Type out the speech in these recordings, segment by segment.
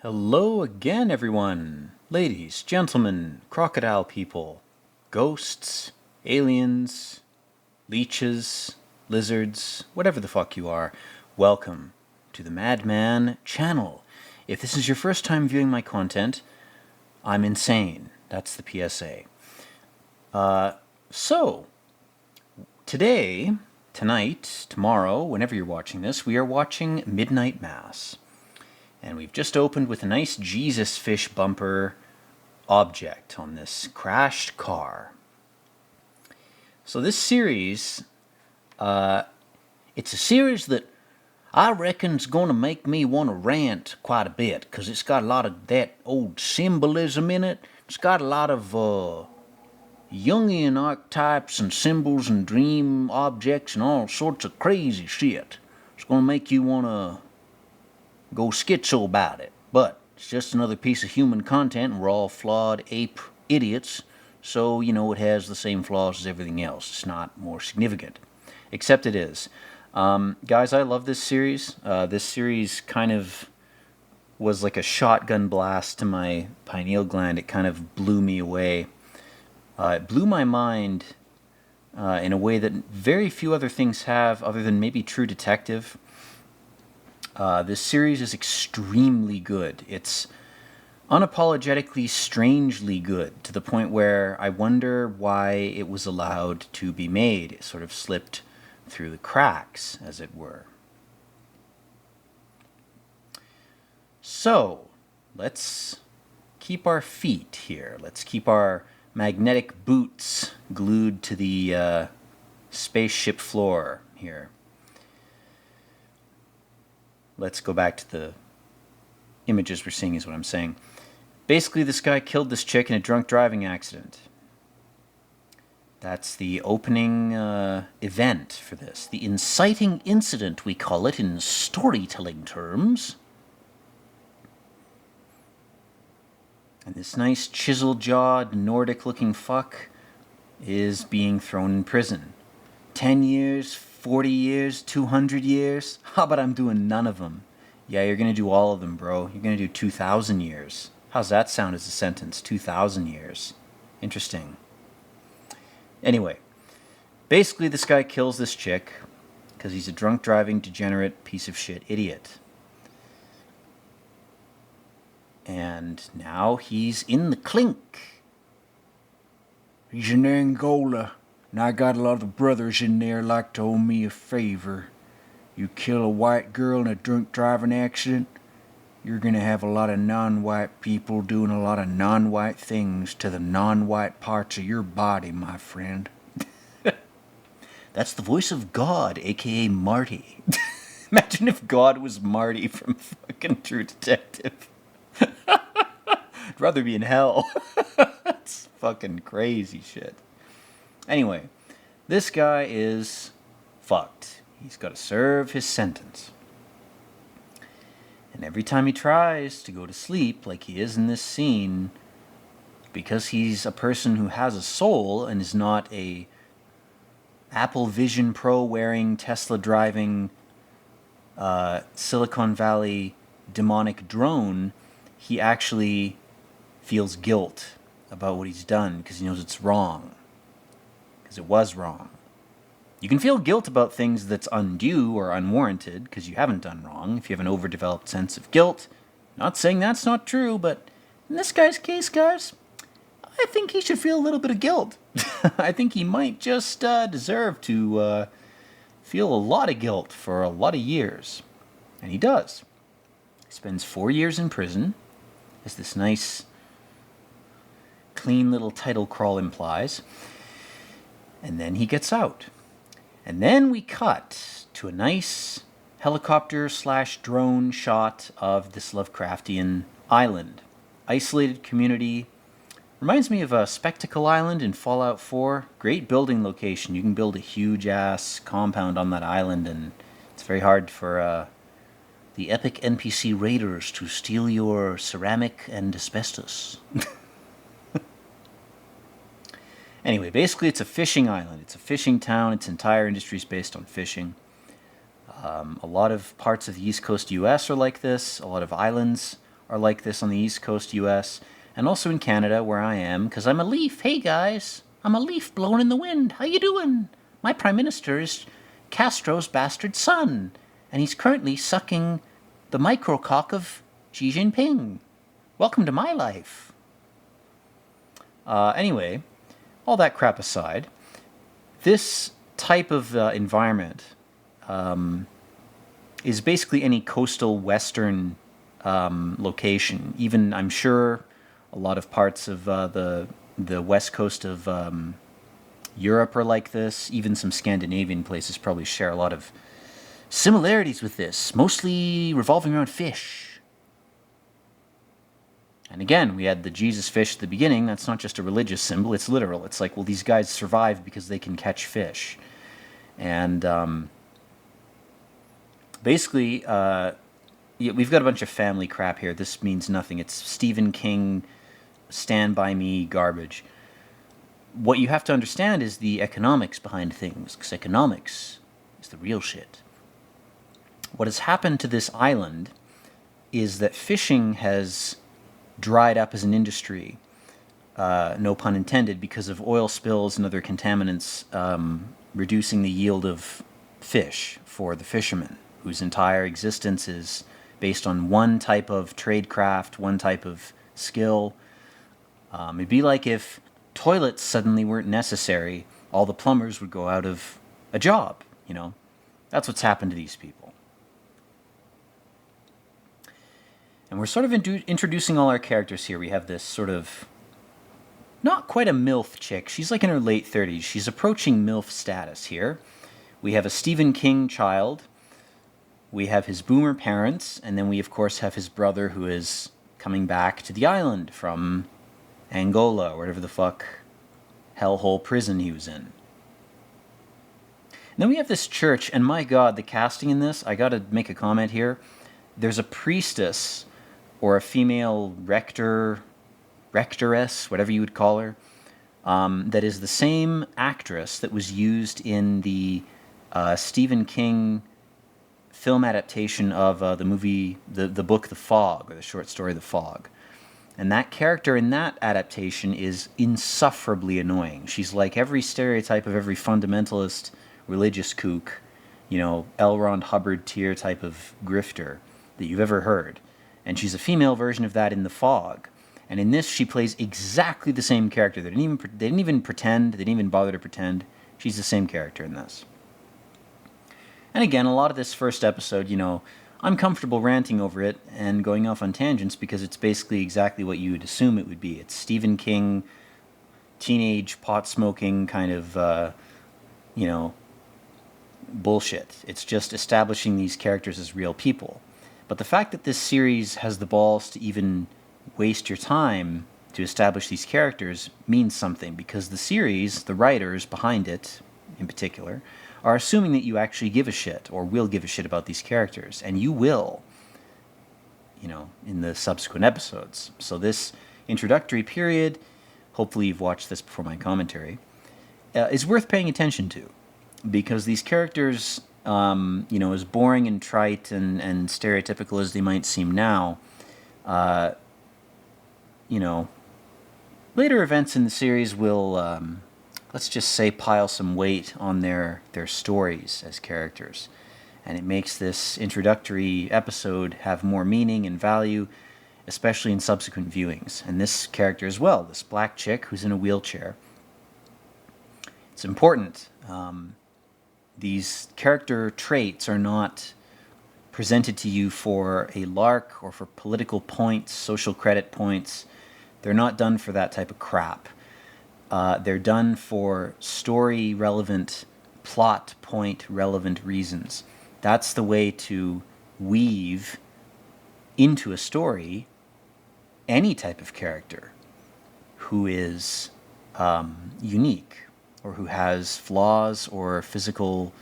Hello again, everyone. Ladies, gentlemen, crocodile people, ghosts, aliens, leeches, lizards, whatever the fuck you are. Welcome to the Madman channel. If this is your first time viewing my content, I'm insane. That's the PSA. So, today, tonight, tomorrow, whenever you're watching this, we are watching Midnight Mass. And we've just opened with a nice Jesus fish bumper object on this crashed car. So this series, it's a series that I reckon's going to make me want to rant quite a bit, because it's got a lot of that old symbolism in it. It's got a lot of Jungian archetypes and symbols and dream objects and all sorts of crazy shit. It's going to make you want to go schizo about it. But it's just another piece of human content, and we're all flawed ape idiots, so, it has the same flaws as everything else. It's not more significant. Except it is. Guys, I love this series. This series kind of was like a shotgun blast to my pineal gland. It kind of blew me away. It blew my mind in a way that very few other things have, other than maybe True Detective. This series is extremely good. It's unapologetically strangely good, to the point where I wonder why it was allowed to be made. It sort of slipped through the cracks, as it were. So, let's keep our feet here. Let's keep our magnetic boots glued to the spaceship floor here. Let's go back to the images we're seeing, is what I'm saying. Basically, this guy killed this chick in a drunk driving accident. That's the opening event for this. The inciting incident, we call it in storytelling terms. And this nice chisel-jawed, Nordic-looking fuck is being thrown in prison. 10 years, 40 years, 200 years? How about I'm doing none of them? Yeah, you're going to do all of them, bro. You're going to do 2,000 years. How's that sound as a sentence? 2,000 years. Interesting. Anyway, basically this guy kills this chick because he's a drunk driving, degenerate, piece of shit idiot. And now he's in the clink. He's in Angola, and I got a lot of brothers in there like to owe me a favor. You kill a white girl in a drunk driving accident, you're gonna have a lot of non-white people doing a lot of non-white things to the non-white parts of your body, my friend. That's the voice of God, aka Marty. Imagine if God was Marty from fucking True Detective. I'd rather be in hell. That's fucking crazy shit. Anyway, this guy is fucked. He's got to serve his sentence. And every time he tries to go to sleep, like he is in this scene, because he's a person who has a soul and is not a Apple Vision Pro wearing, Tesla driving, Silicon Valley demonic drone, he actually feels guilt about what he's done because he knows it's wrong. Because it was wrong. You can feel guilt about things that's undue or unwarranted because you haven't done wrong if you have an overdeveloped sense of guilt. Not saying that's not true, but in this guy's case, guys, I think he should feel a little bit of guilt. I think he might just deserve to feel a lot of guilt for a lot of years. And he does. He spends 4 years in prison, as this nice, clean little title crawl implies. And then he gets out. And then we cut to a nice helicopter/drone shot of this Lovecraftian island. Isolated community. Reminds me of a Spectacle Island in Fallout 4. Great building location. You can build a huge-ass compound on that island, and it's very hard for the epic NPC raiders to steal your ceramic and asbestos. Anyway, basically it's a fishing island. It's a fishing town. Its entire industry is based on fishing. A lot of parts of the East Coast U.S. are like this. A lot of islands are like this on the East Coast US, and also in Canada where I am, because I'm a leaf. Hey guys, I'm a leaf blowing in the wind. How you doing? My Prime Minister is Castro's bastard son, and he's currently sucking the microcock of Xi Jinping. Welcome to my life. Anyway, all that crap aside, this type of environment is basically any coastal western location. Even, I'm sure, a lot of parts of the west coast of Europe are like this. Even some Scandinavian places probably share a lot of similarities with this, mostly revolving around fish. And again, we had the Jesus fish at the beginning. That's not just a religious symbol, it's literal. It's like, well, these guys survive because they can catch fish. And basically, we've got a bunch of family crap here. This means nothing. It's Stephen King, Stand By Me garbage. What you have to understand is the economics behind things, because economics is the real shit. What has happened to this island is that fishing has dried up as an industry, no pun intended, because of oil spills and other contaminants reducing the yield of fish for the fishermen, whose entire existence is based on one type of tradecraft, one type of skill. It'd be like if toilets suddenly weren't necessary, all the plumbers would go out of a job, you know? That's what's happened to these people. And we're sort of introducing all our characters here. We have this sort of, not quite a MILF chick. She's like in her late 30s. She's approaching MILF status here. We have a Stephen King child. We have his boomer parents. And then we, of course, have his brother who is coming back to the island from Angola, or whatever the fuck hellhole prison he was in. And then we have this church, and my God, the casting in this, I gotta make a comment here. There's a priestess, or a female rectoress, whatever you would call her, that is the same actress that was used in the Stephen King film adaptation of the movie, the book The Fog, or the short story The Fog. And that character in that adaptation is insufferably annoying. She's like every stereotype of every fundamentalist religious kook, you know, L. Ron Hubbard tier type of grifter that you've ever heard. And she's a female version of that in The Fog. And in this, she plays exactly the same character. They didn't even pretend. They didn't even bother to pretend. She's the same character in this. And again, a lot of this first episode, you know, I'm comfortable ranting over it and going off on tangents because it's basically exactly what you would assume it would be. It's Stephen King, teenage pot-smoking kind of, you know, bullshit. It's just establishing these characters as real people. But the fact that this series has the balls to even waste your time to establish these characters means something, because the series, the writers behind it in particular, are assuming that you actually give a shit, or will give a shit about these characters, and you will, you know, in the subsequent episodes. So this introductory period, hopefully you've watched this before my commentary, is worth paying attention to, because these characters, you know, as boring and trite and stereotypical as they might seem now, you know, later events in the series will, let's just say, pile some weight on their stories as characters. And it makes this introductory episode have more meaning and value, especially in subsequent viewings. And this character as well, this black chick who's in a wheelchair. It's important. These character traits are not presented to you for a lark or for political points, social credit points. They're not done for that type of crap. They're done for story-relevant, plot point-relevant reasons. That's the way to weave into a story any type of character who is unique, or who has flaws or physical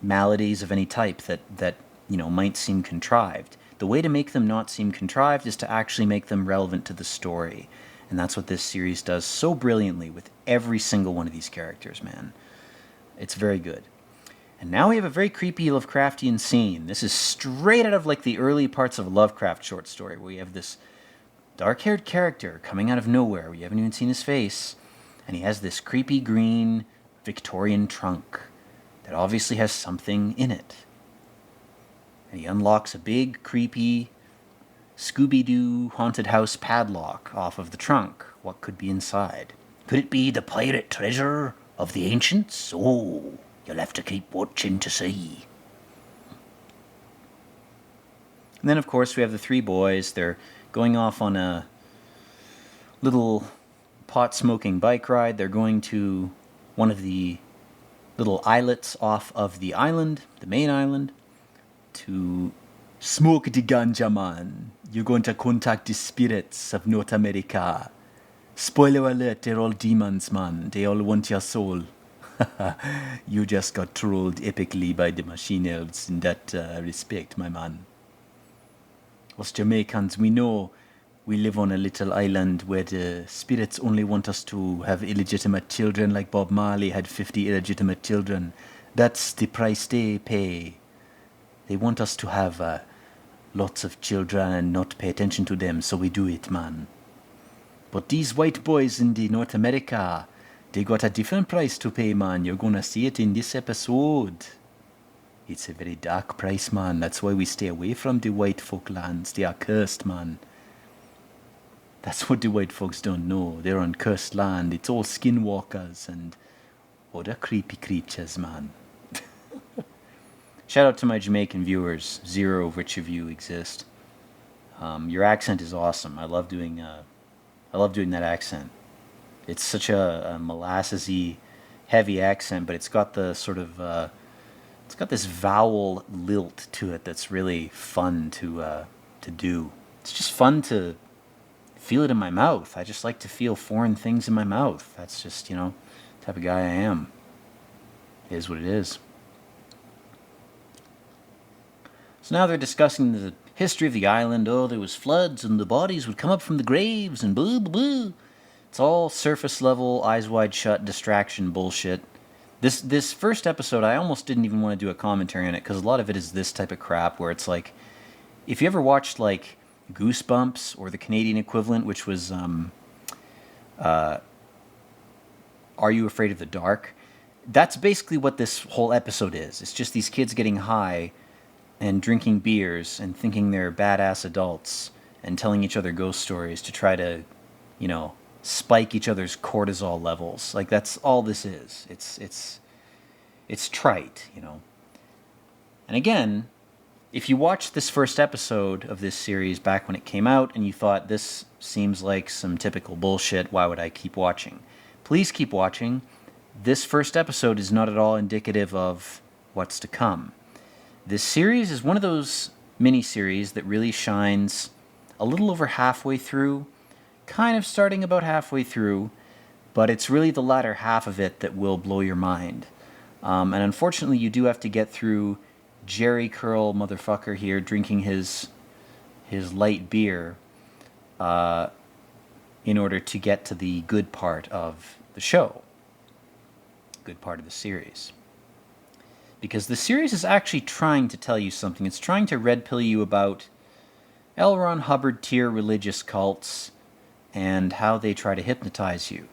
maladies of any type that you know might seem contrived. The way to make them not seem contrived is to actually make them relevant to the story. And that's what this series does so brilliantly with every single one of these characters, man. It's very good. And now we have a very creepy Lovecraftian scene. This is straight out of like the early parts of a Lovecraft short story, where we have this dark-haired character coming out of nowhere. We haven't even seen his face. And he has this creepy green Victorian trunk that obviously has something in it. And he unlocks a big, creepy Scooby-Doo haunted house padlock off of the trunk. What could be inside? Could it be the pirate treasure of the ancients? Oh, you'll have to keep watching to see. And then, of course, we have the three boys. They're going off on a little pot-smoking bike ride. They're going to one of the little islets off of the island, the main island, to smoke the ganja, man. You're going to contact the spirits of North America. Spoiler alert, they're all demons, man. They all want your soul. You just got trolled epically by the machine elves in that respect, my man. Us Jamaicans, we know we live on a little island where the spirits only want us to have illegitimate children, like Bob Marley had 50 illegitimate children. That's the price they pay. They want us to have lots of children and not pay attention to them, so we do it, man. But these white boys in the North America, they got a different price to pay, man. You're gonna see it in this episode. It's a very dark price, man. That's why we stay away from the white folk lands. They are cursed, man. That's what the white folks don't know. They're on cursed land. It's all skinwalkers and other creepy creatures, man. Shout out to my Jamaican viewers, 0 of which of you exist. Your accent is awesome. I love doing that accent. It's such a molassesy, heavy accent, but it's got the sort of it's got this vowel lilt to it that's really fun to do. It's just fun to feel it in my mouth. I just like to feel foreign things in my mouth. That's just, the type of guy I am. It is what it is. So now they're discussing the history of the island. Oh, there was floods and the bodies would come up from the graves and blah, blah, blah. It's all surface level, eyes wide shut, distraction bullshit. This first episode, I almost didn't even want to do a commentary on it because a lot of it is this type of crap where it's like, if you ever watched like Goosebumps or the Canadian equivalent, which was Are You Afraid of the Dark? That's basically what this whole episode is. It's just these kids getting high and drinking beers and thinking they're badass adults and telling each other ghost stories to try to, spike each other's cortisol levels. Like, that's all this is. It's trite, And again, if you watched this first episode of this series back when it came out and you thought this seems like some typical bullshit, why would I keep watching? Please keep watching. This first episode is not at all indicative of what's to come. This series is one of those mini-series that really shines a little over halfway through, kind of starting about halfway through, but it's really the latter half of it that will blow your mind. And unfortunately, you do have to get through Jerry Curl motherfucker here drinking his light beer in order to get to the good part of the show, good part of the series. Because the series is actually trying to tell you something. It's trying to red pill you about L. Ron Hubbard tier religious cults and how they try to hypnotize you.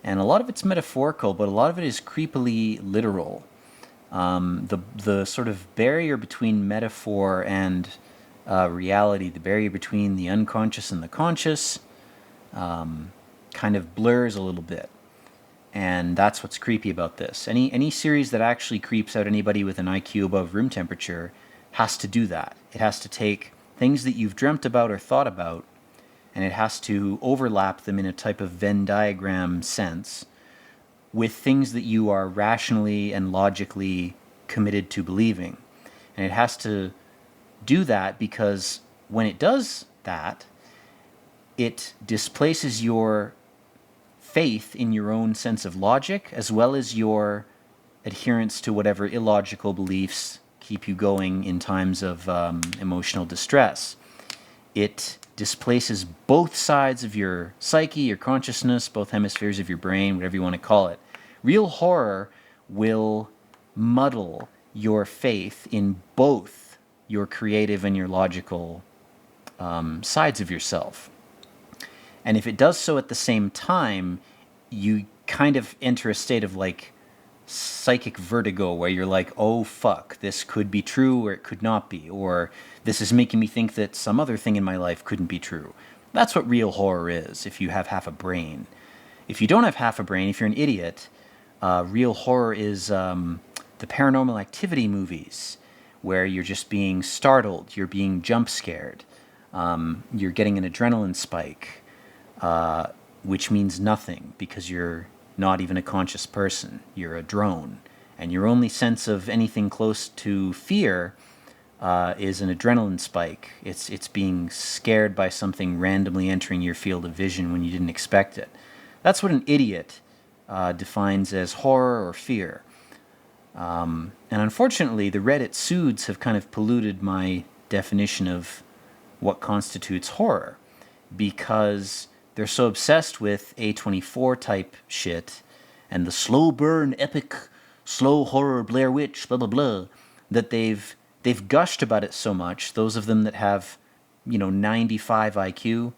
And a lot of it's metaphorical, but a lot of it is creepily literal. The sort of barrier between metaphor and reality, the barrier between the unconscious and the conscious, kind of blurs a little bit. And that's what's creepy about this. Any series that actually creeps out anybody with an IQ above room temperature has to do that. It has to take things that you've dreamt about or thought about, and it has to overlap them in a type of Venn diagram sense with things that you are rationally and logically committed to believing. And it has to do that because when it does that, it displaces your faith in your own sense of logic, as well as your adherence to whatever illogical beliefs keep you going in times of emotional distress. It displaces both sides of your psyche, your consciousness, both hemispheres of your brain, whatever you want to call it. Real horror will muddle your faith in both your creative and your logical sides of yourself. And if it does so at the same time, you kind of enter a state of like psychic vertigo where you're like, oh fuck, this could be true or it could not be, or this is making me think that some other thing in my life couldn't be true. That's what real horror is if you have half a brain. If you don't have half a brain, if you're an idiot, real horror is the Paranormal Activity movies where you're just being startled, you're being jump scared, you're getting an adrenaline spike, which means nothing because you're not even a conscious person. You're a drone. And your only sense of anything close to fear is an adrenaline spike. It's being scared by something randomly entering your field of vision when you didn't expect it. That's what an idiot defines as horror or fear. And unfortunately, the Reddit suits have kind of polluted my definition of what constitutes horror, because they're so obsessed with A24 type shit and the slow burn epic slow horror Blair Witch blah blah blah that they've gushed about it so much, those of them that have 95 IQ,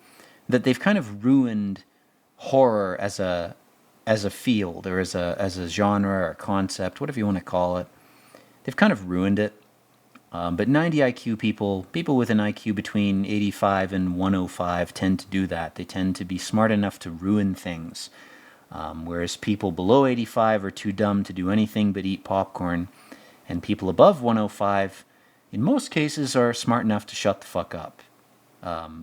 that they've kind of ruined horror as a field or as a genre or a concept, whatever you want to call it. They've kind of ruined it. But 90 IQ people with an IQ between 85 and 105 tend to do that. They tend to be smart enough to ruin things. Whereas people below 85 are too dumb to do anything but eat popcorn. And people above 105, in most cases, are smart enough to shut the fuck up.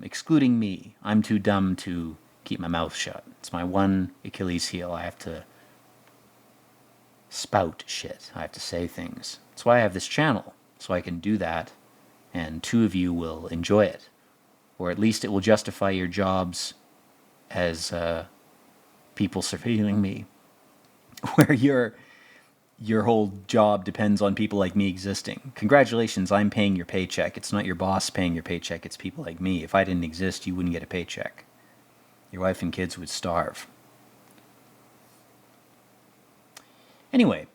Excluding me. I'm too dumb to keep my mouth shut. It's my one Achilles heel. I have to spout shit. I have to say things. That's why I have this channel. So I can do that, and two of you will enjoy it. Or at least it will justify your jobs as people surveilling me, where your whole job depends on people like me existing. Congratulations, I'm paying your paycheck. It's not your boss paying your paycheck, it's people like me. If I didn't exist, you wouldn't get a paycheck. Your wife and kids would starve. Anyway,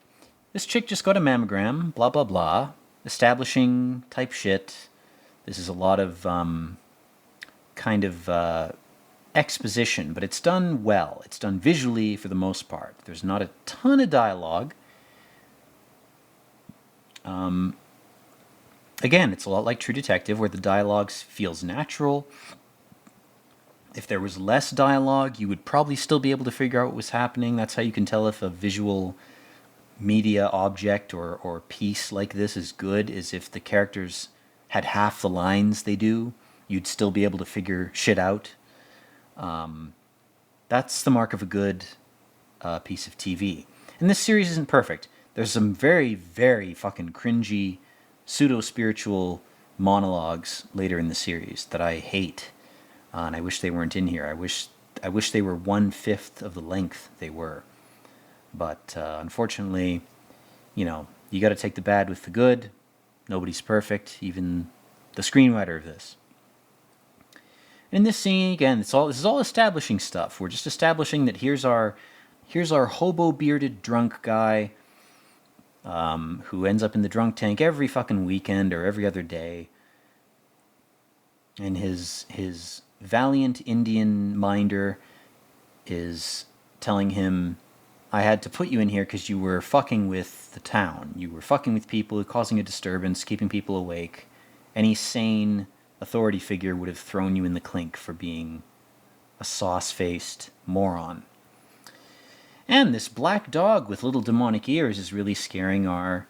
this chick just got a mammogram, blah blah blah. Establishing type shit. This is a lot of kind of exposition, but it's done well. It's done visually for the most part. There's not a ton of dialogue. Again, it's a lot like True Detective, where the dialogue feels natural. If there was less dialogue, you would probably still be able to figure out what was happening. That's how you can tell if a visual media object or piece like this is good, is if the characters had half the lines they do, you'd still be able to figure shit out. That's the mark of a good piece of TV. And this series isn't perfect. There's some very, very fucking cringy, pseudo-spiritual monologues later in the series that I hate. And I wish they weren't in here. I wish they were 1/5 of the length they were. But unfortunately, you got to take the bad with the good. Nobody's perfect, even the screenwriter of this. In this scene, again, this is all establishing stuff. We're just establishing that here's our hobo bearded drunk guy who ends up in the drunk tank every fucking weekend or every other day, and his valiant Indian minder is telling him, I had to put you in here because you were fucking with the town. You were fucking with people, causing a disturbance, keeping people awake. Any sane authority figure would have thrown you in the clink for being a sauce-faced moron. And this black dog with little demonic ears is really scaring our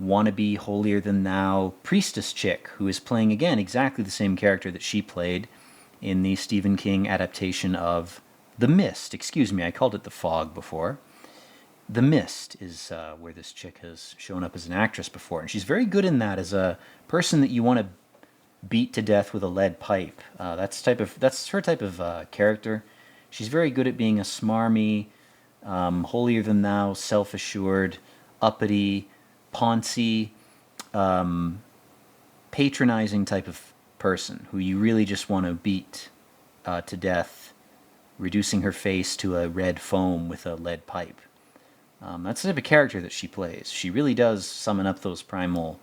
wannabe holier-than-thou priestess chick, who is playing, again, exactly the same character that she played in the Stephen King adaptation of The Mist. Excuse me, I called it The Fog before. The Mist is where this chick has shown up as an actress before, and she's very good in that as a person that you want to beat to death with a lead pipe. That's her type of character. She's very good at being a smarmy, holier-than-thou, self-assured, uppity, poncy, patronizing type of person who you really just want to beat to death, reducing her face to a red foam with a lead pipe. That's the type of character that she plays. She really does summon up those primal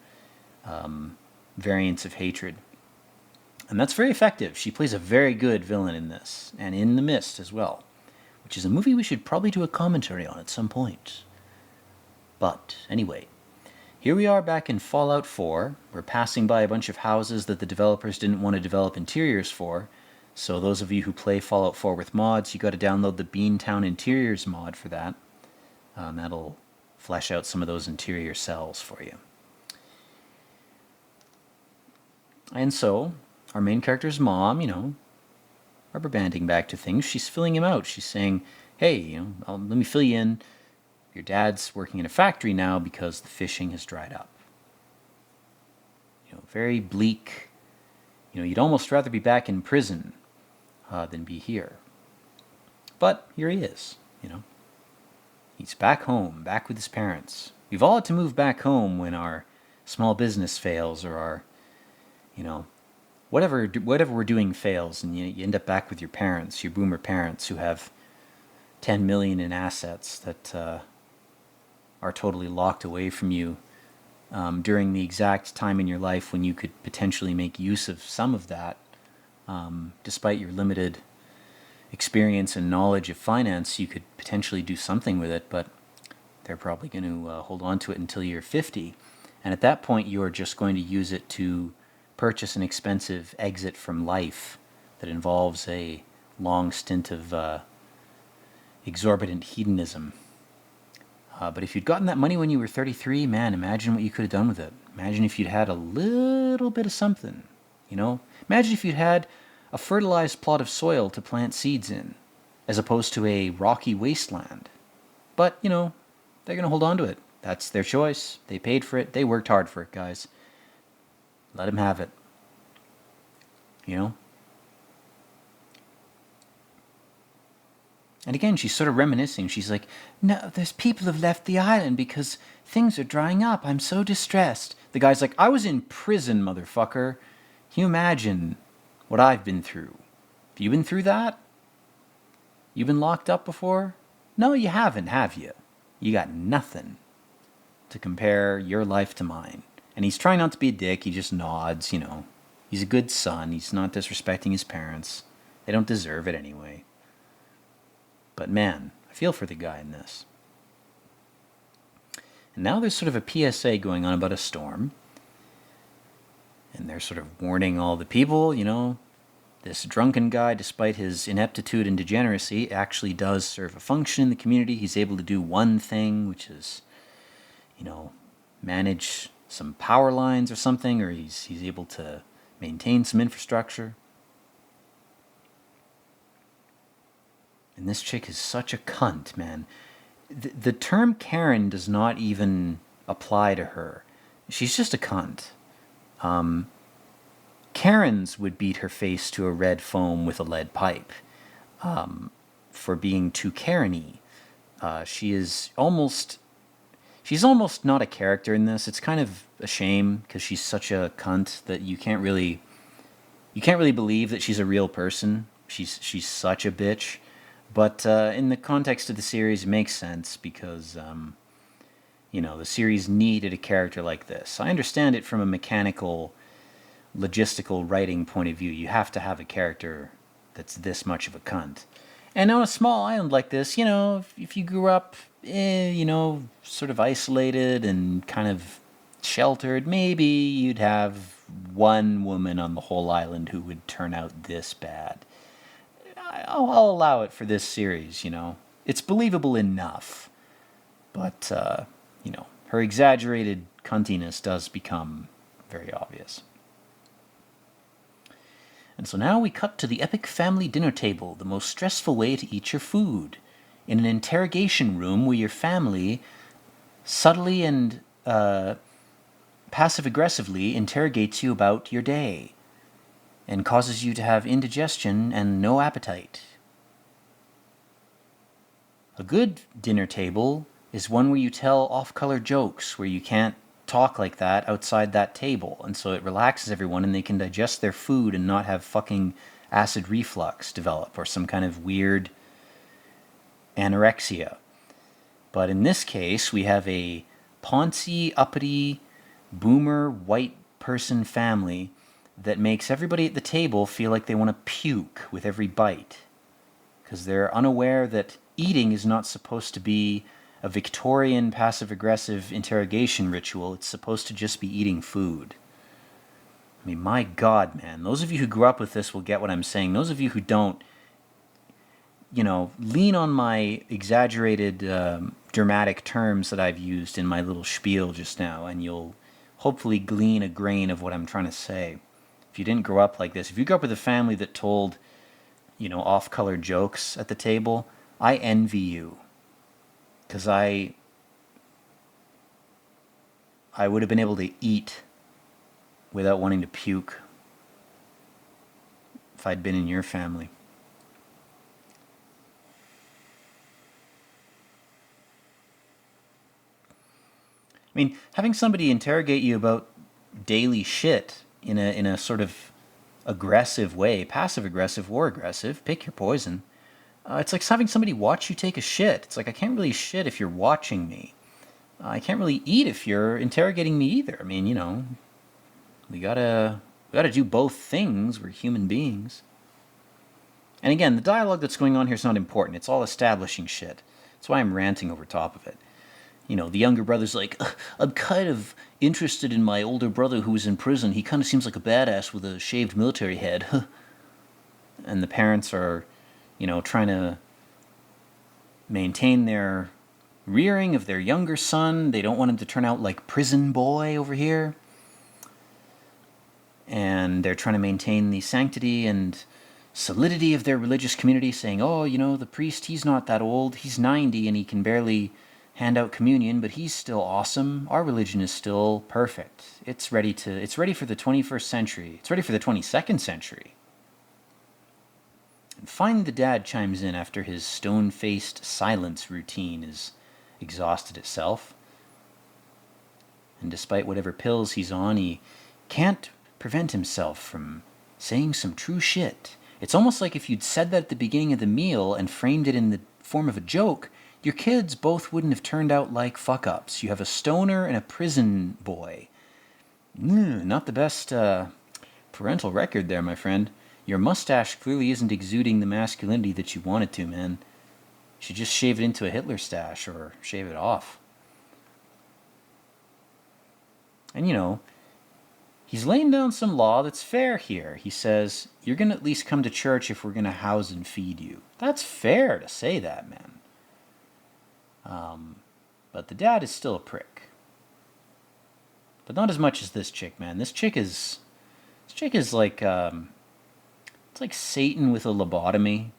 variants of hatred. And that's very effective. She plays a very good villain in this, and in The Mist as well, which is a movie we should probably do a commentary on at some point. But anyway, here we are back in Fallout 4. We're passing by a bunch of houses that the developers didn't want to develop interiors for. So those of you who play Fallout 4 with mods, you got to download the Beantown Interiors mod for that. That'll flesh out some of those interior cells for you. And so, our main character's mom, rubber banding back to things, she's filling him out. She's saying, hey, let me fill you in. Your dad's working in a factory now because the fishing has dried up. Very bleak. You'd almost rather be back in prison than be here. But here he is, He's back home, back with his parents. We've all had to move back home when our small business fails or our, whatever we're doing fails, and you end up back with your parents, your boomer parents who have 10 million in assets that are totally locked away from you during the exact time in your life when you could potentially make use of some of that, despite your limited experience and knowledge of finance. You could potentially do something with it, but they're probably going to hold on to it until you're 50. And at that point, you are just going to use it to purchase an expensive exit from life that involves a long stint of exorbitant hedonism. But if you'd gotten that money when you were 33, man, imagine what you could have done with it. Imagine if you'd had a little bit of something, Imagine if you'd had a fertilized plot of soil to plant seeds in, as opposed to a rocky wasteland. But, they're going to hold on to it. That's their choice. They paid for it. They worked hard for it, guys. Let them have it. And again, she's sort of reminiscing. She's like, no, there's people have left the island because things are drying up. I'm so distressed. The guy's like, I was in prison, motherfucker. Can you imagine what I've been through? Have you been through that? You been locked up before? No, you haven't, have you? You got nothing to compare your life to mine. And he's trying not to be a dick. He just nods, He's a good son. He's not disrespecting his parents. They don't deserve it anyway. But man, I feel for the guy in this. And now there's sort of a PSA going on about a storm. And they're sort of warning all the people, this drunken guy, despite his ineptitude and degeneracy, actually does serve a function in the community. He's able to do one thing, which is, manage some power lines or something, or he's able to maintain some infrastructure. And this chick is such a cunt, man. The term Karen does not even apply to her. She's just a cunt. Karens would beat her face to a red foam with a lead pipe for being too Karen-y. She's almost not a character in this. It's kind of a shame because she's such a cunt that you can't really believe that she's a real person. She's such a bitch. But in the context of the series, it makes sense because, the series needed a character like this. I understand it from a mechanical, logistical writing point of view. You have to have a character that's this much of a cunt. And on a small island like this, if you grew up, sort of isolated and kind of sheltered, maybe you'd have one woman on the whole island who would turn out this bad. I'll allow it for this series, It's believable enough. But, her exaggerated cuntiness does become very obvious. And so now we cut to the epic family dinner table, the most stressful way to eat your food. In an interrogation room where your family subtly and passive-aggressively interrogates you about your day and causes you to have indigestion and no appetite. A good dinner table is one where you tell off-color jokes, where you can't talk like that outside that table, and so it relaxes everyone and they can digest their food and not have fucking acid reflux develop or some kind of weird anorexia. But in this case, we have a poncy, uppity, boomer, white person family that makes everybody at the table feel like they want to puke with every bite. Because they're unaware that eating is not supposed to be a Victorian passive-aggressive interrogation ritual. It's supposed to just be eating food. I mean, my God, man. Those of you who grew up with this will get what I'm saying. Those of you who don't, lean on my exaggerated, dramatic terms that I've used in my little spiel just now, and you'll hopefully glean a grain of what I'm trying to say. If you didn't grow up like this, if you grew up with a family that told, off-color jokes at the table, I envy you. Because I would have been able to eat without wanting to puke if I'd been in your family. I mean, having somebody interrogate you about daily shit in a sort of aggressive way, passive-aggressive or aggressive, pick your poison. It's like having somebody watch you take a shit. It's like, I can't really shit if you're watching me. I can't really eat if you're interrogating me either. I mean, we gotta do both things. We're human beings. And again, the dialogue that's going on here is not important. It's all establishing shit. That's why I'm ranting over top of it. The younger brother's like, I'm kind of interested in my older brother who's in prison. He kind of seems like a badass with a shaved military head. And the parents are, trying to maintain their rearing of their younger son. They don't want him to turn out like prison boy over here. And they're trying to maintain the sanctity and solidity of their religious community, saying, oh, the priest, he's not that old. He's 90 and he can barely hand out communion, but he's still awesome. Our religion is still perfect. It's ready for the 21st century. It's ready for the 22nd century. And finally the dad chimes in after his stone-faced silence routine is exhausted itself. And despite whatever pills he's on, he can't prevent himself from saying some true shit. It's almost like if you'd said that at the beginning of the meal and framed it in the form of a joke, your kids both wouldn't have turned out like fuck-ups. You have a stoner and a prison boy. Not the best parental record there, my friend. Your mustache clearly isn't exuding the masculinity that you want it to, man. You should just shave it into a Hitler stash or shave it off. And he's laying down some law that's fair here. He says, you're going to at least come to church if we're going to house and feed you. That's fair to say that, man. But the dad is still a prick. But not as much as this chick, man. This chick is like, it's like Satan with a lobotomy.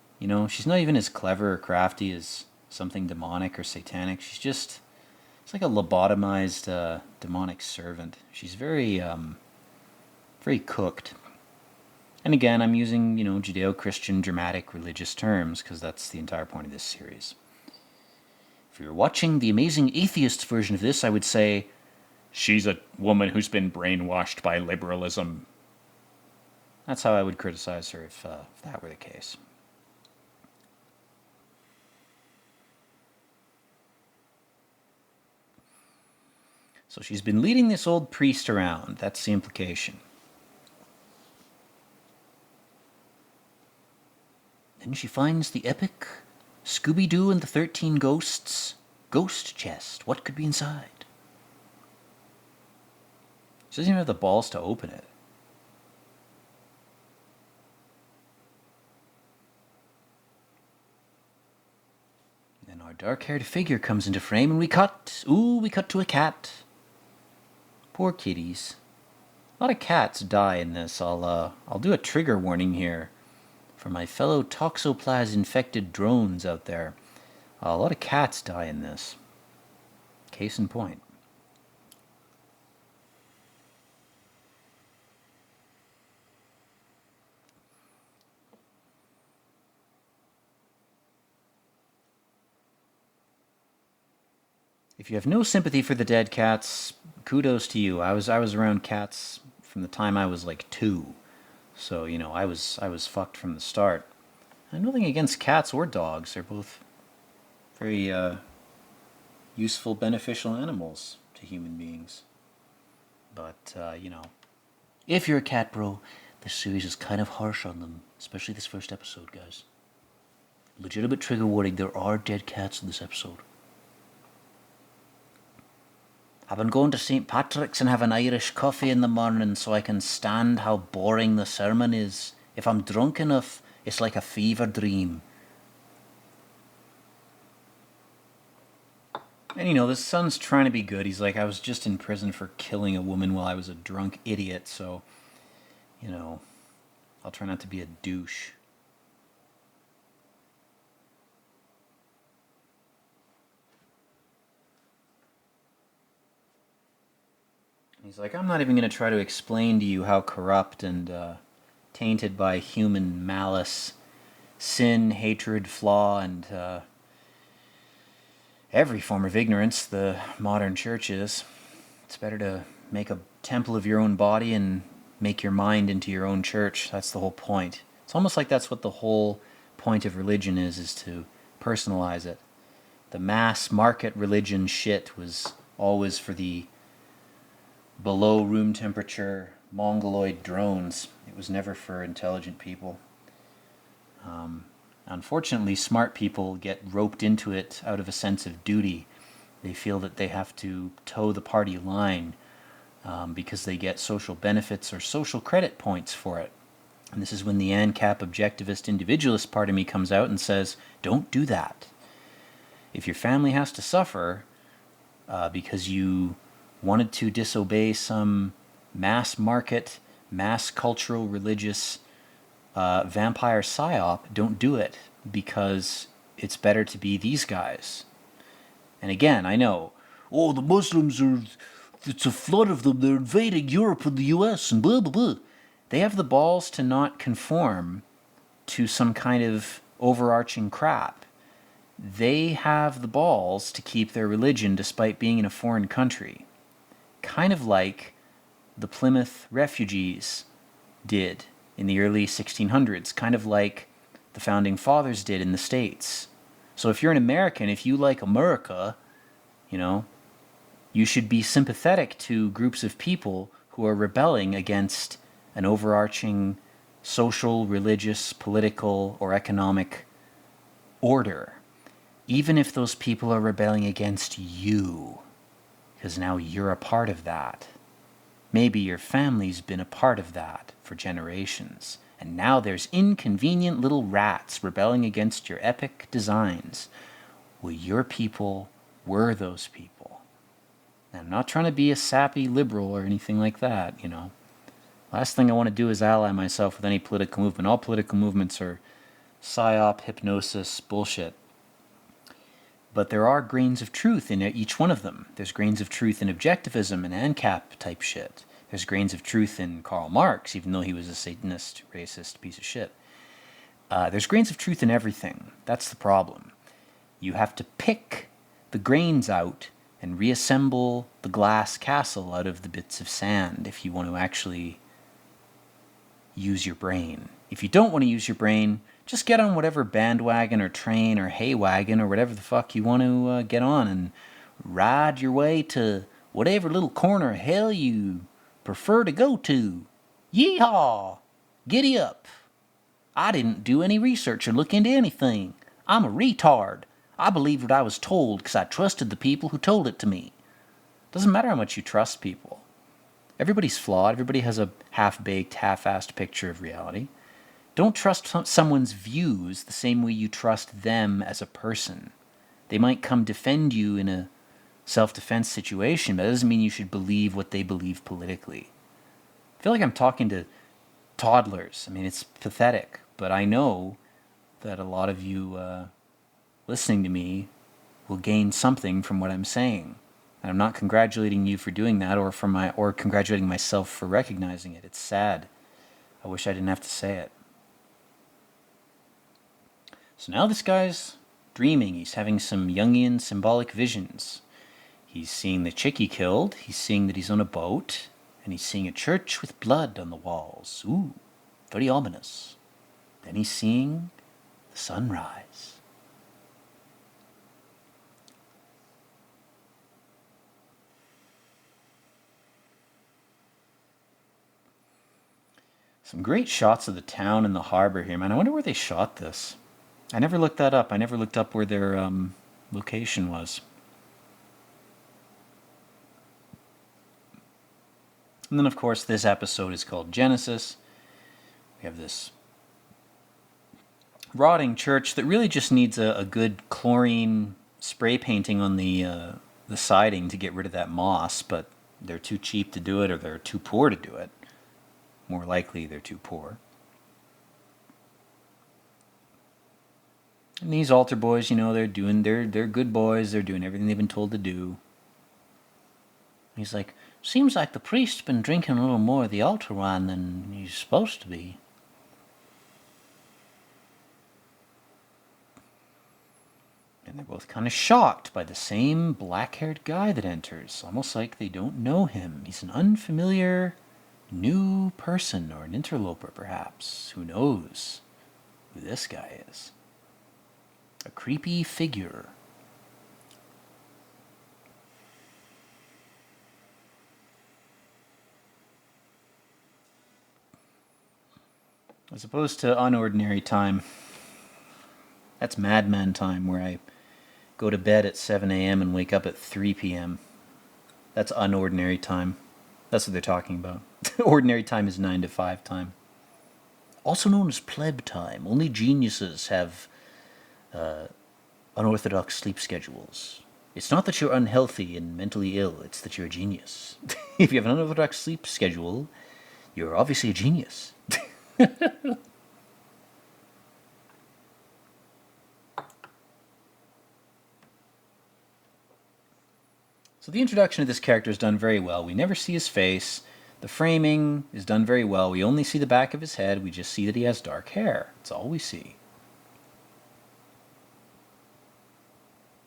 She's not even as clever or crafty as something demonic or satanic. It's like a lobotomized demonic servant. She's very, very cooked. And again, I'm using, Judeo-Christian dramatic religious terms because that's the entire point of this series. If you're watching the Amazing Atheist version of this, I would say, she's a woman who's been brainwashed by liberalism. That's how I would criticize her if that were the case. So she's been leading this old priest around. That's the implication. Then she finds the epic Scooby-Doo and the 13 Ghosts ghost chest. What could be inside? She doesn't even have the balls to open it. Then our dark-haired figure comes into frame and we cut to a cat. Poor kitties. A lot of cats die in this. I'll do a trigger warning here for my fellow toxoplasm-infected drones out there. A lot of cats die in this. Case in point. If you have no sympathy for the dead cats, kudos to you. I was around cats from the time I was like 2. So, I was fucked from the start. I have nothing against cats or dogs. They're both very useful, beneficial animals to human beings. But, if you're a cat bro, this series is kind of harsh on them, especially this first episode, guys. Legitimate trigger warning, there are dead cats in this episode. I've been going to St. Patrick's and having Irish coffee in the morning so I can stand how boring the sermon is. If I'm drunk enough, it's like a fever dream. And the son's trying to be good. He's like, I was just in prison for killing a woman while I was a drunk idiot, so, I'll try not to be a douche. He's like, I'm not even going to try to explain to you how corrupt and tainted by human malice, sin, hatred, flaw, and every form of ignorance the modern church is. It's better to make a temple of your own body and make your mind into your own church. That's the whole point. It's almost like that's what the whole point of religion is to personalize it. The mass market religion shit was always for the below room temperature mongoloid drones. It was never for intelligent people. Unfortunately, smart people get roped into it out of a sense of duty. They feel that they have to toe the party line because they get social benefits or social credit points for it. And this is when the ANCAP objectivist individualist part of me comes out and says, don't do that. If your family has to suffer because you wanted to disobey some mass market, mass cultural, religious vampire psyop, don't do it, because it's better to be these guys. And again, I know, the Muslims it's a flood of them, they're invading Europe and the US and blah, blah, blah. They have the balls to not conform to some kind of overarching crap. They have the balls to keep their religion despite being in a foreign country. Kind of like the Plymouth refugees did in the early 1600s, kind of like the Founding Fathers did in the States. So if you're an American, if you like America, you should be sympathetic to groups of people who are rebelling against an overarching social, religious, political, or economic order, even if those people are rebelling against you, because now you're a part of that. Maybe your family's been a part of that for generations, and now there's inconvenient little rats rebelling against your epic designs. Well, your people were those people. And I'm not trying to be a sappy liberal or anything like that, Last thing I want to do is ally myself with any political movement. All political movements are psyop, hypnosis, bullshit. But there are grains of truth in each one of them. There's grains of truth in objectivism and ANCAP type shit. There's grains of truth in Karl Marx, even though he was a Satanist, racist piece of shit. There's grains of truth in everything. That's the problem. You have to pick the grains out and reassemble the glass castle out of the bits of sand if you want to actually use your brain. If you don't want to use your brain, just get on whatever bandwagon or train or hay wagon or whatever the fuck you want to get on and ride your way to whatever little corner of hell you prefer to go to. Yeehaw! Giddy up! I didn't do any research or look into anything. I'm a retard. I believed what I was told because I trusted the people who told it to me. Doesn't matter how much you trust people. Everybody's flawed. Everybody has a half-baked, half-assed picture of reality. Don't trust someone's views the same way you trust them as a person. They might come defend you in a self-defense situation, but that doesn't mean you should believe what they believe politically. I feel like I'm talking to toddlers. I mean, it's pathetic, but I know that a lot of you listening to me will gain something from what I'm saying. And I'm not congratulating you for doing that or congratulating myself for recognizing it. It's sad. I wish I didn't have to say it. So now this guy's dreaming. He's having some Jungian symbolic visions. He's seeing the chick he killed. He's seeing that he's on a boat. And he's seeing a church with blood on the walls. Ooh, very ominous. Then he's seeing the sunrise. Some great shots of the town and the harbor here, man. I wonder where they shot this. I never looked that up. I never looked up where their location was. And then, of course, this episode is called Genesis. We have this rotting church that really just needs a good chlorine spray painting on the siding to get rid of that moss, but they're too cheap to do it, or they're too poor to do it. More likely, they're too poor. And these altar boys, you know, they're good boys. They're doing everything they've been told to do. He's like, seems like the priest's been drinking a little more of the altar wine than he's supposed to be. And they're both kind of shocked by the same black-haired guy that enters, almost like they don't know him. He's an unfamiliar, new person, or an interloper, perhaps. Who knows who this guy is? A creepy figure. As opposed to unordinary time. That's madman time, where I go to bed at 7 a.m. and wake up at 3 p.m. That's unordinary time. That's what they're talking about. Ordinary time is 9 to 5 time. Also known as pleb time. Only geniuses have unorthodox sleep schedules. It's not that you're unhealthy and mentally ill, it's that you're a genius. If you have an unorthodox sleep schedule, you're obviously a genius. So the introduction of this character is done very well. We never see his face. The framing is done very well. We only see the back of his head. We just see that he has dark hair. That's all we see.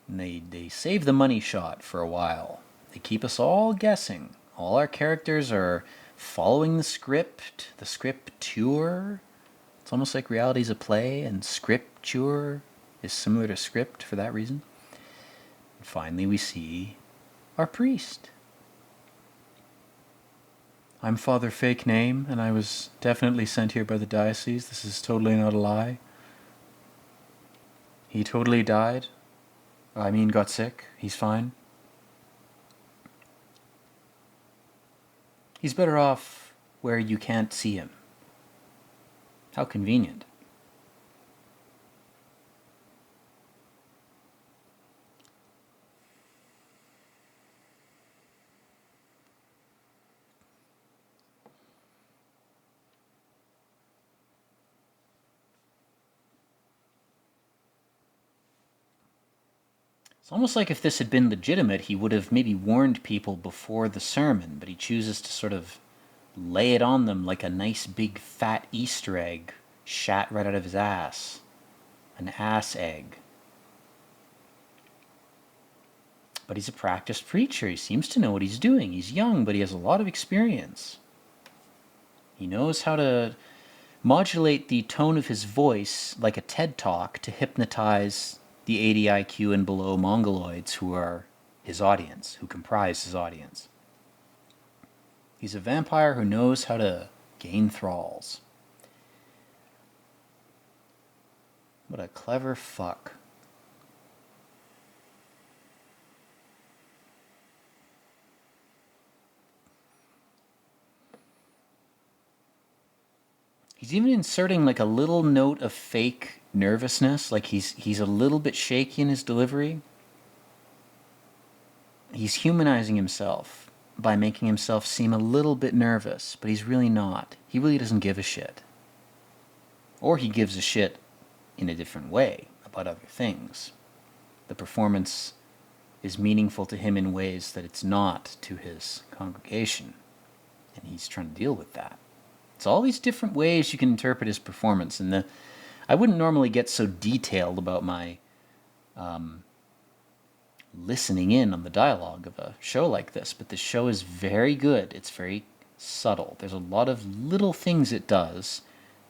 And they save the money shot for a while. They keep us all guessing. All our characters are following the scripture. It's almost like reality's a play, and scripture is similar to script for that reason. And finally we see our priest. I'm Father Fake Name, and I was definitely sent here by the diocese. This is totally not a lie. He totally died. I mean, got sick. He's fine. He's better off where you can't see him. How convenient. It's almost like if this had been legitimate, he would have maybe warned people before the sermon, but he chooses to sort of lay it on them like a nice big fat Easter egg shat right out of his ass. An ass egg. But he's a practiced preacher. He seems to know what he's doing. He's young, but he has a lot of experience. He knows how to modulate the tone of his voice like a TED Talk to hypnotize the 80 IQ and below mongoloids who are his audience, who comprise his audience. He's a vampire who knows how to gain thralls. What a clever fuck. He's even inserting like a little note of fake nervousness, like he's a little bit shaky in his delivery. He's humanizing himself by making himself seem a little bit nervous, but he's really not. He really doesn't give a shit. Or he gives a shit in a different way about other things. The performance is meaningful to him in ways that it's not to his congregation, and he's trying to deal with that. It's all these different ways you can interpret his performance, and I wouldn't normally get so detailed about my listening in on the dialogue of a show like this, but this show is very good. It's very subtle. There's a lot of little things it does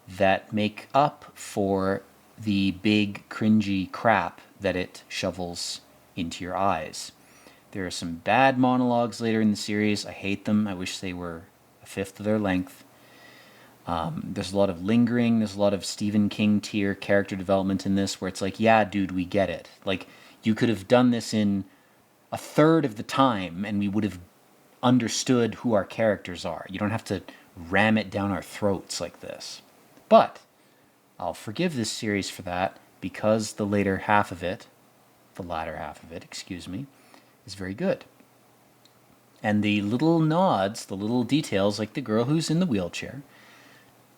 that make up for the big cringy crap that it shovels into your eyes. There are some bad monologues later in the series. I hate them. I wish they were a fifth of their length. There's a lot of lingering, there's a lot of Stephen King tier character development in this where it's like, yeah, dude, we get it. Like, you could have done this in a third of the time and we would have understood who our characters are. You don't have to ram it down our throats like this. But I'll forgive this series for that because the latter half of it, is very good. And the little nods, the little details, like the girl who's in the wheelchair,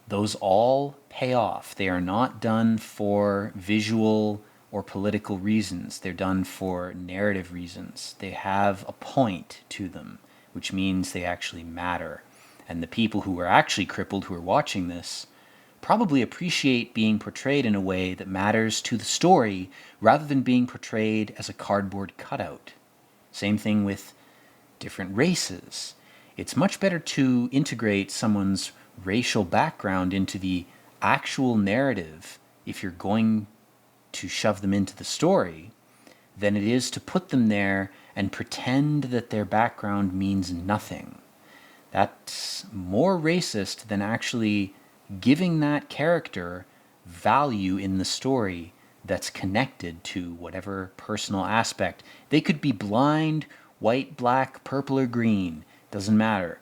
those all pay off. They are not done for visual or political reasons. They're done for narrative reasons. They have a point to them, which means they actually matter. And the people who are actually crippled who are watching this probably appreciate being portrayed in a way that matters to the story rather than being portrayed as a cardboard cutout. Same thing with different races. It's much better to integrate someone's racial background into the actual narrative if you're going to shove them into the story than it is to put them there and pretend that their background means nothing. That's more racist than actually giving that character value in the story that's connected to whatever personal aspect. They could be blind, white, black, purple, or green. Doesn't matter.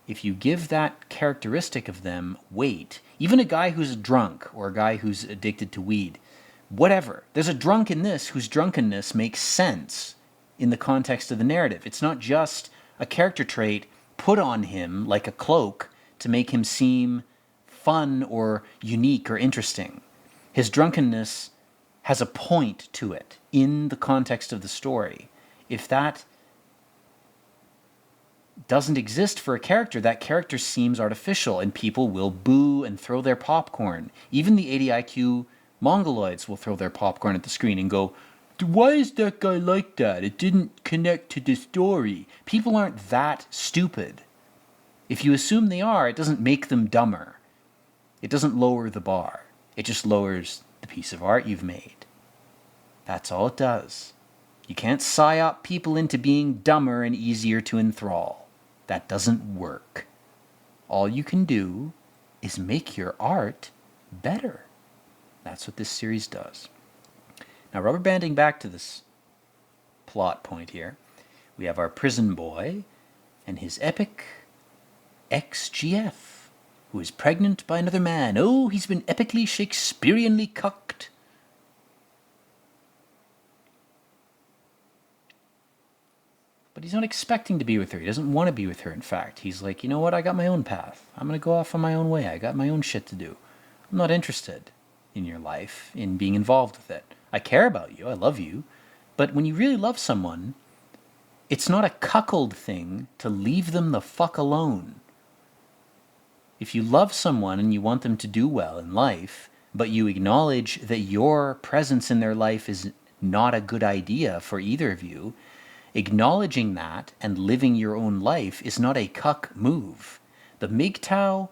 If you give that characteristic of them weight, even a guy who's drunk or a guy who's addicted to weed, whatever. There's a drunk in this whose drunkenness makes sense in the context of the narrative. It's not just a character trait put on him like a cloak to make him seem fun or unique or interesting. His drunkenness has a point to it in the context of the story. If that doesn't exist for a character, that character seems artificial and people will boo and throw their popcorn. Even the 80 IQ Mongoloids will throw their popcorn at the screen and go, why is that guy like that? It didn't connect to the story. People aren't that stupid. If you assume they are, it doesn't make them dumber. It doesn't lower the bar. It just lowers the piece of art you've made. That's all it does. You can't psyop people into being dumber and easier to enthrall. That doesn't work. All you can do is make your art better. That's what this series does. Now, rubber banding back to this plot point here, we have our prison boy and his epic ex-GF, who is pregnant by another man. Oh, he's been epically Shakespeareanly cucked. But he's not expecting to be with her. He doesn't want to be with her, in fact. He's like, you know what, I got my own path. I'm going to go off on my own way. I got my own shit to do. I'm not interested in your life, in being involved with it. I care about you. I love you. But when you really love someone, it's not a cuckold thing to leave them the fuck alone. If you love someone and you want them to do well in life, but you acknowledge that your presence in their life is not a good idea for either of you, acknowledging that and living your own life is not a cuck move. The MGTOW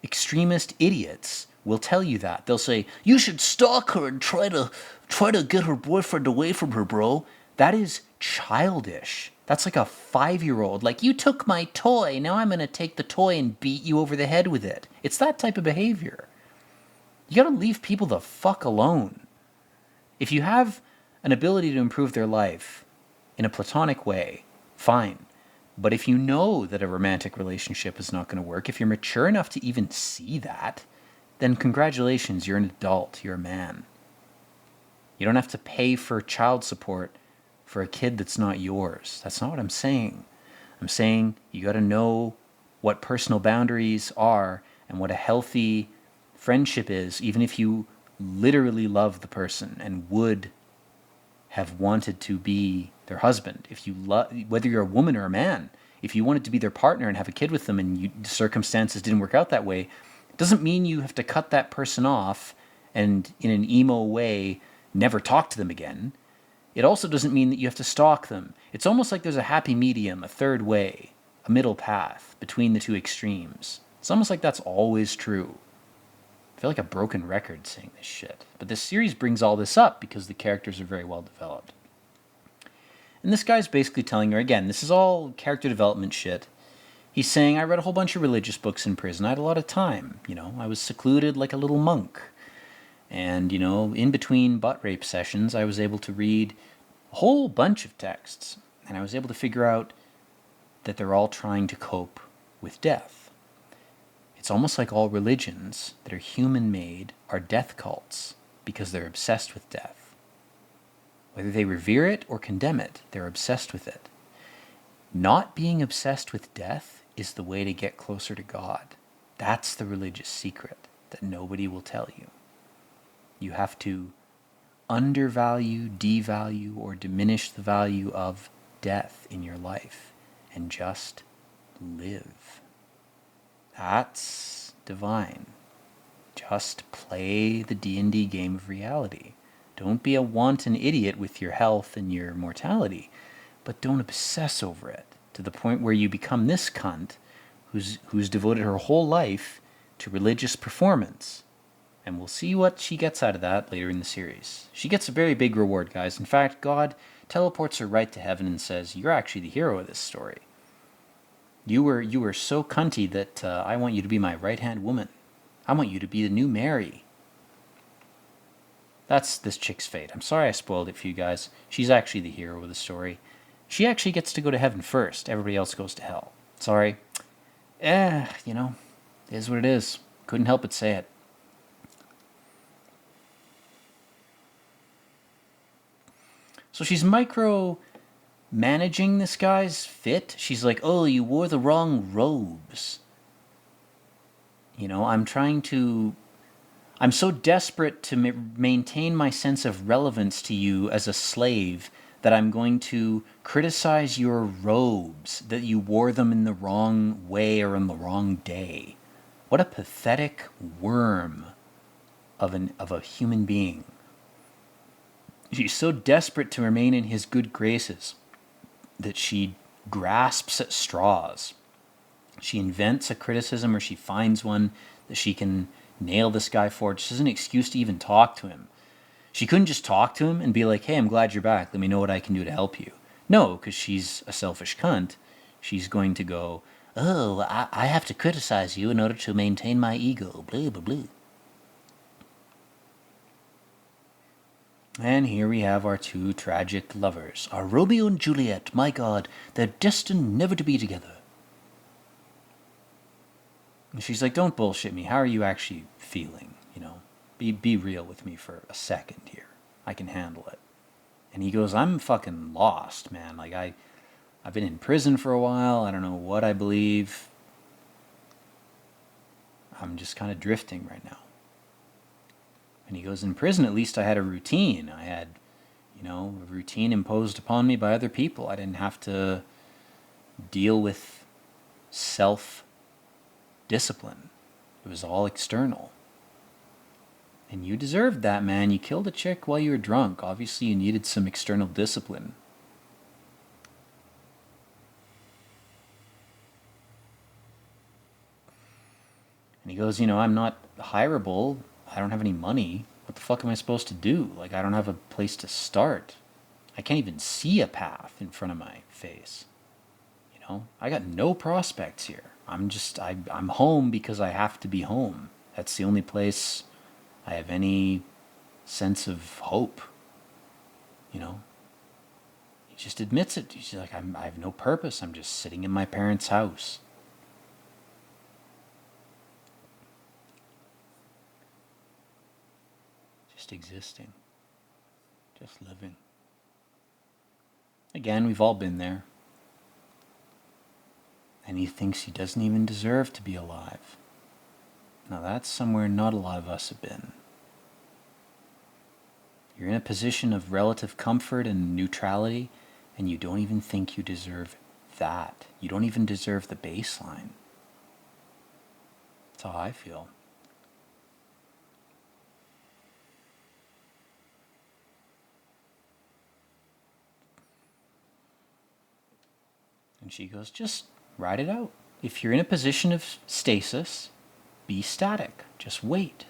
extremist idiots will tell you that. They'll say, you should stalk her and try to get her boyfriend away from her, bro. That is childish. That's like a 5-year-old. Like, you took my toy, now I'm going to take the toy and beat you over the head with it. It's that type of behavior. You got to leave people the fuck alone. If you have an ability to improve their life in a platonic way, fine. But if you know that a romantic relationship is not going to work, if you're mature enough to even see that, then congratulations, you're an adult, you're a man. You don't have to pay for child support for a kid that's not yours. That's not what I'm saying. I'm saying you got to know what personal boundaries are and what a healthy friendship is, even if you literally love the person and would have wanted to be their husband. If you whether you're a woman or a man, if you wanted to be their partner and have a kid with them and the circumstances didn't work out that way, it doesn't mean you have to cut that person off and in an emo way never talk to them again. It also doesn't mean that you have to stalk them. It's almost like there's a happy medium, a third way, a middle path between the two extremes. It's almost like that's always true. I feel like a broken record saying this shit. But this series brings all this up because the characters are very well developed. And this guy's basically telling her, again, this is all character development shit. He's saying, I read a whole bunch of religious books in prison. I had a lot of time, you know. I was secluded like a little monk. And, you know, in between butt rape sessions, I was able to read a whole bunch of texts. And I was able to figure out that they're all trying to cope with death. It's almost like all religions that are human-made are death cults because they're obsessed with death. Whether they revere it or condemn it, they're obsessed with it. Not being obsessed with death is the way to get closer to God. That's the religious secret that nobody will tell you. You have to undervalue, devalue, or diminish the value of death in your life and just live. That's divine. Just play the D&D game of reality. Don't be a wanton idiot with your health and your mortality, but don't obsess over it to the point where you become this cunt who's devoted her whole life to religious performance. And we'll see what she gets out of that later in the series. She gets a very big reward, guys. In fact, God teleports her right to heaven and says, you're actually the hero of this story. You were so cunty that I want you to be my right-hand woman. I want you to be the new Mary. That's this chick's fate. I'm sorry I spoiled it for you guys. She's actually the hero of the story. She actually gets to go to heaven first. Everybody else goes to hell. Sorry. You know, it is what it is. Couldn't help but say it. So she's micro-managing this guy's fit. She's like, oh, you wore the wrong robes. You know, I'm so desperate to maintain my sense of relevance to you as a slave that I'm going to criticize your robes, that you wore them in the wrong way or on the wrong day. What a pathetic worm of a human being. She's so desperate to remain in his good graces that she grasps at straws. She invents a criticism or she finds one that she can nail this guy for. Just as an excuse to even talk to him. She couldn't just talk to him and be like, hey, I'm glad you're back. Let me know what I can do to help you. No, because she's a selfish cunt. She's going to go, oh, I have to criticize you in order to maintain my ego. Blah, blah, blah. And here we have our two tragic lovers. Our Romeo and Juliet. My God, they're destined never to be together. And she's like, don't bullshit me. How are you actually feeling? You know, be real with me for a second here. I can handle it. And he goes, I'm fucking lost, man. Like, I've been in prison for a while. I don't know what I believe. I'm just kind of drifting right now. And he goes, in prison, at least I had a routine. I had, you know, a routine imposed upon me by other people. I didn't have to deal with self-discipline. It was all external. And you deserved that, man. You killed a chick while you were drunk. Obviously, you needed some external discipline. And he goes, you know, I'm not hireable. I don't have any money. What the fuck am I supposed to do? Like, I don't have a place to start. I can't even see a path in front of my face. You know, I got no prospects here. I'm home because I have to be home. That's the only place I have any sense of hope. You know, he just admits it. He's like, I have no purpose. I'm just sitting in my parents' house. Just existing. Just living. Again, we've all been there. And he thinks he doesn't even deserve to be alive. Now that's somewhere not a lot of us have been. You're in a position of relative comfort and neutrality, and you don't even think you deserve that. You don't even deserve the baseline. That's how I feel. And she goes, just ride it out. If you're in a position of stasis, be static. Just wait.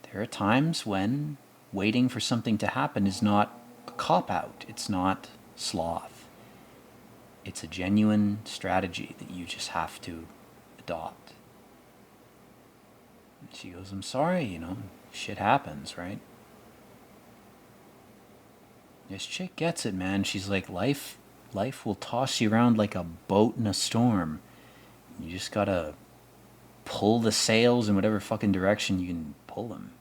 There are times when waiting for something to happen is not a cop-out. It's not sloth. It's a genuine strategy that you just have to adopt. And she goes, I'm sorry, you know, shit happens, right? This chick gets it, man. She's like, life will toss you around like a boat in a storm. You just gotta pull the sails in whatever fucking direction you can pull them.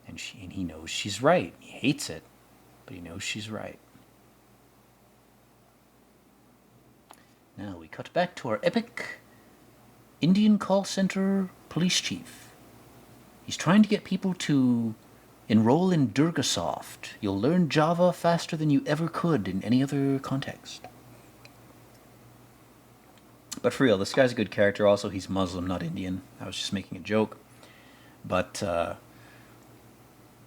And he knows she's right. He hates it, but he knows she's right. Now we cut back to our epic Indian call center police chief. He's trying to get people to enroll in Durgasoft. You'll learn Java faster than you ever could in any other context. But for real, this guy's a good character. Also, he's Muslim, not Indian. I was just making a joke. But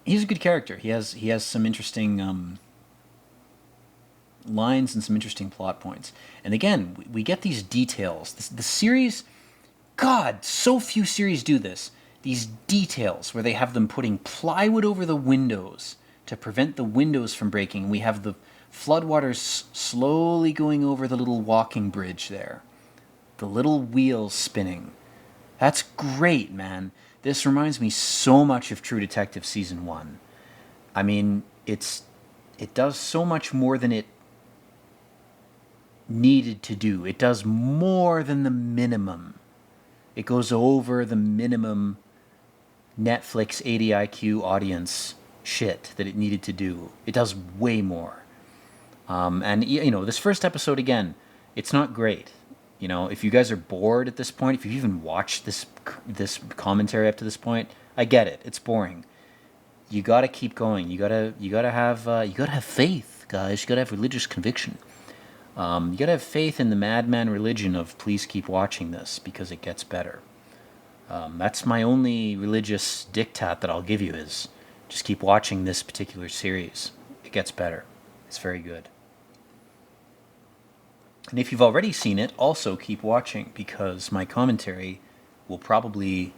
he's a good character. He has some interesting lines and some interesting plot points. And again, we get these details. The series, God, so few series do this. These details where they have them putting plywood over the windows to prevent the windows from breaking. We have the floodwaters slowly going over the little walking bridge there. The little wheels spinning. That's great, man. This reminds me so much of True Detective Season 1. I mean, it does so much more than it needed to do. It does more than the minimum. It goes over the minimum Netflix 80 IQ audience shit that it needed to do. It does way more. And, you know, this first episode, again, it's not great. You know, if you guys are bored at this point, if you've even watched this commentary up to this point, I get it. It's boring. You gotta keep going. You gotta have faith, guys. You gotta have religious conviction. You gotta have faith in the madman religion of please keep watching this because it gets better. That's my only religious diktat that I'll give you is just keep watching this particular series. It gets better. It's very good. And if you've already seen it, also keep watching because my commentary will probably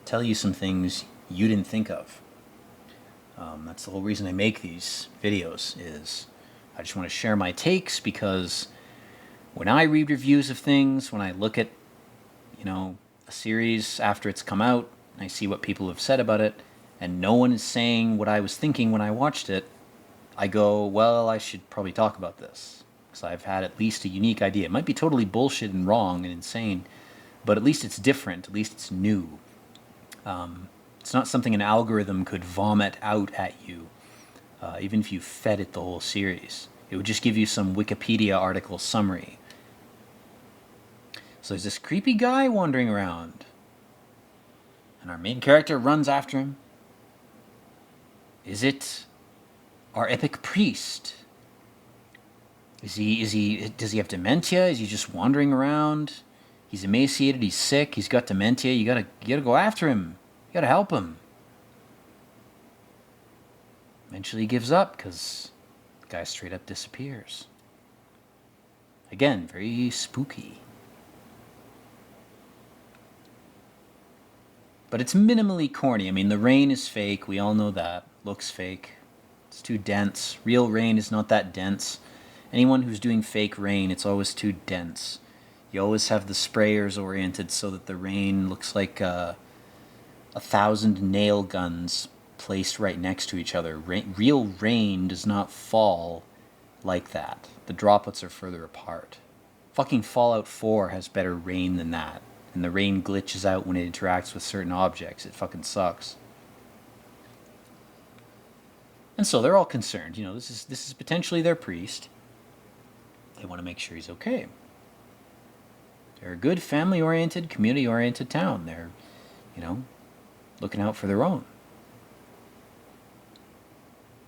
tell you some things you didn't think of. That's the whole reason I make these videos is I just want to share my takes because when I read reviews of things, when I look at, you know, a series after it's come out, and I see what people have said about it, and no one is saying what I was thinking when I watched it, I go, well, I should probably talk about this. Because I've had at least a unique idea. It might be totally bullshit and wrong and insane, but at least it's different. At least it's new. It's not something an algorithm could vomit out at you, even if you fed it the whole series. It would just give you some Wikipedia article summary. So there's this creepy guy wandering around, and our main character runs after him. Is it our epic priest? Does he have dementia? Is he just wandering around? He's emaciated, he's sick, he's got dementia. You gotta go after him. You gotta help him. Eventually he gives up because the guy straight up disappears. Again, very spooky. But it's minimally corny. I mean, the rain is fake. We all know that. Looks fake. It's too dense. Real rain is not that dense. Anyone who's doing fake rain, it's always too dense. You always have the sprayers oriented so that the rain looks like 1,000 nail guns placed right next to each other. Real rain does not fall like that. The droplets are further apart. Fucking Fallout 4 has better rain than that. And the rain glitches out when it interacts with certain objects. It fucking sucks. And so they're all concerned. You know, this is potentially their priest. They want to make sure he's okay. They're a good family-oriented, community-oriented town. They're, you know, looking out for their own.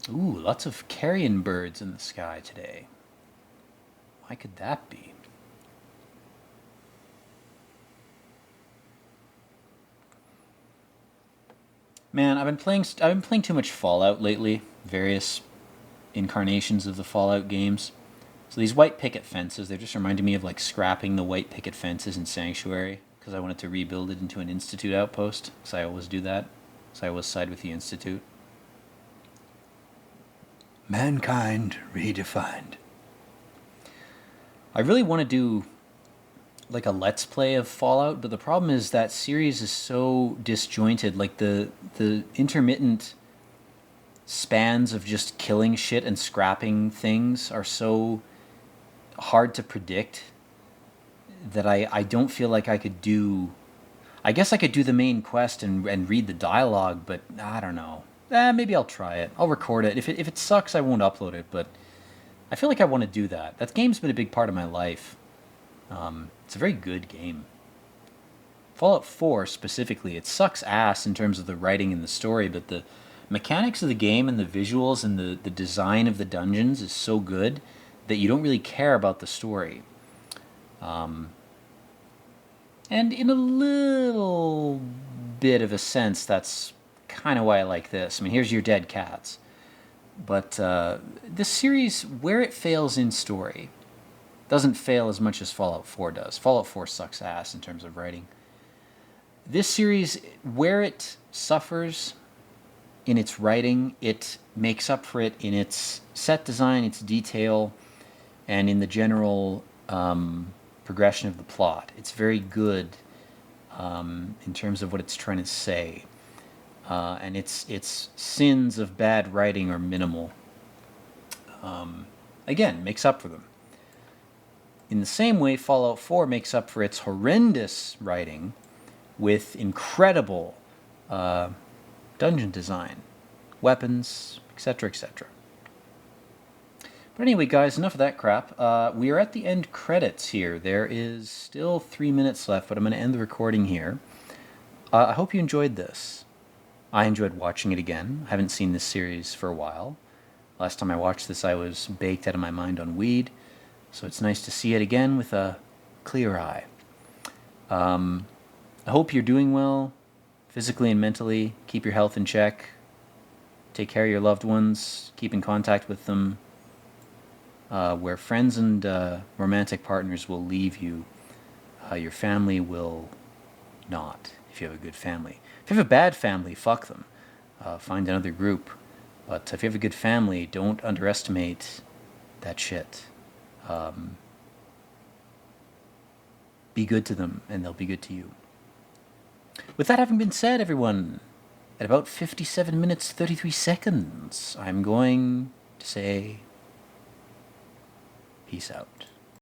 Ooh, lots of carrion birds in the sky today. Why could that be? Man, I've been playing too much Fallout lately. Various incarnations of the Fallout games. So these white picket fences, they're just reminding me of like scrapping the white picket fences in Sanctuary because I wanted to rebuild it into an Institute outpost. Because I always do that. So I always side with the Institute. Mankind redefined. I really want to do like a let's play of Fallout, but the problem is that series is so disjointed. Like the intermittent spans of just killing shit and scrapping things are so hard to predict that I don't feel like I could do. I guess I could do the main quest and read the dialogue, but I don't know. Maybe I'll try it. I'll record it. If it sucks, I won't upload it, but I feel like I want to do that. That game's been a big part of my life. It's a very good game. Fallout 4 specifically, it sucks ass in terms of the writing and the story, but the mechanics of the game and the visuals and the design of the dungeons is so good that you don't really care about the story. And in a little bit of a sense, that's kind of why I like this. I mean, here's your dead cats. But this series, where it fails in story, doesn't fail as much as Fallout 4 does. Fallout 4 sucks ass in terms of writing. This series, where it suffers in its writing, it makes up for it in its set design, its detail, and in the general progression of the plot. It's very good in terms of what it's trying to say. And its sins of bad writing are minimal. Again, makes up for them. In the same way, Fallout 4 makes up for its horrendous writing with incredible dungeon design, weapons, etc., etc. But anyway, guys, enough of that crap. We are at the end credits here. There is still 3 minutes left, but I'm going to end the recording here. I hope you enjoyed this. I enjoyed watching it again. I haven't seen this series for a while. Last time I watched this, I was baked out of my mind on weed, so it's nice to see it again with a clear eye. I hope you're doing well, physically and mentally. Keep your health in check. Take care of your loved ones. Keep in contact with them. Where friends and romantic partners will leave you, your family will not, if you have a good family. If you have a bad family, fuck them. Find another group. But if you have a good family, don't underestimate that shit. Be good to them, and they'll be good to you. With that having been said, everyone, at about 57 minutes 33 seconds, I'm going to say peace out.